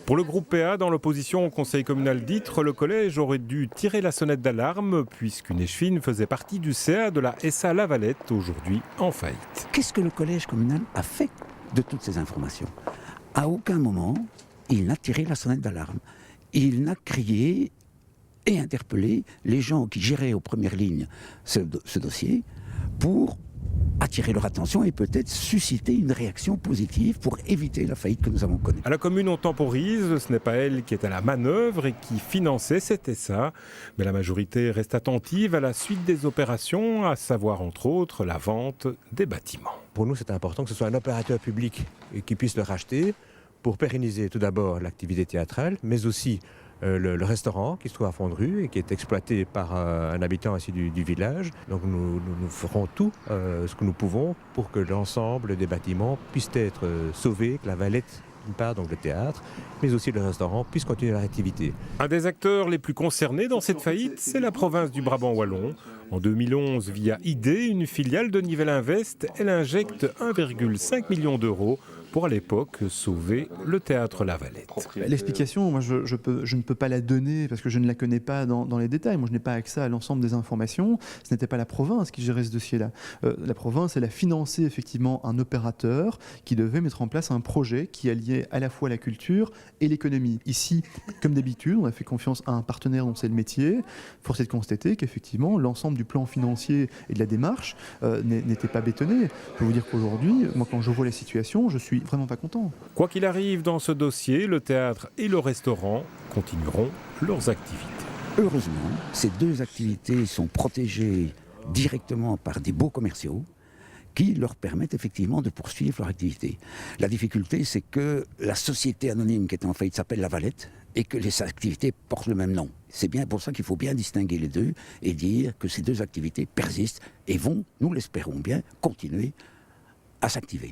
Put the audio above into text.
Pour le groupe PA, dans l'opposition au conseil communal d'Ytre, le collège aurait dû tirer la sonnette d'alarme puisqu'une échevine faisait partie du CA de la SA Lavalette, aujourd'hui en faillite. Qu'est-ce que le collège communal a fait de toutes ces informations ? À aucun moment, il n'a tiré la sonnette d'alarme. Il n'a crié et interpellé les gens qui géraient aux premières lignes ce dossier pour attirer leur attention et peut-être susciter une réaction positive pour éviter la faillite que nous avons connue. À la commune, on temporise, ce n'est pas elle qui est à la manœuvre et qui finançait cet SA. Mais la majorité reste attentive à la suite des opérations, à savoir entre autres la vente des bâtiments. Pour nous, c'est important que ce soit un opérateur public qui puisse le racheter pour pérenniser tout d'abord l'activité théâtrale, mais aussi le restaurant qui se trouve à fond de rue et qui est exploité par un habitant ainsi du village. Donc nous ferons tout ce que nous pouvons pour que l'ensemble des bâtiments puissent être sauvés, que la Valette, d'une part, donc le théâtre, mais aussi le restaurant, puisse continuer leur activité. Un des acteurs les plus concernés dans cette faillite, c'est la province du Brabant wallon. En 2011, via ID, une filiale de Nivelles Invest, elle injecte 1,5 million d'euros pour à l'époque sauver le théâtre Lavalette. L'explication, moi je ne peux pas la donner parce que je ne la connais pas dans les détails. Moi je n'ai pas accès à l'ensemble des informations. Ce n'était pas la province qui gérait ce dossier-là. La province, elle a financé effectivement un opérateur qui devait mettre en place un projet qui alliait à la fois la culture et l'économie. Ici, comme d'habitude, on a fait confiance à un partenaire dont c'est le métier. Force est de constater qu'effectivement, l'ensemble du plan financier et de la démarche n'était pas bétonné. Je peux vous dire qu'aujourd'hui, moi quand je vois la situation, je suis vraiment pas content. Quoi qu'il arrive dans ce dossier, le théâtre et le restaurant continueront leurs activités. Heureusement, ces deux activités sont protégées directement par des baux commerciaux qui leur permettent effectivement de poursuivre leur activité. La difficulté, c'est que la société anonyme qui est en faillite s'appelle La Valette et que les activités portent le même nom. C'est bien pour ça qu'il faut bien distinguer les deux et dire que ces deux activités persistent et vont, nous l'espérons bien, continuer à s'activer.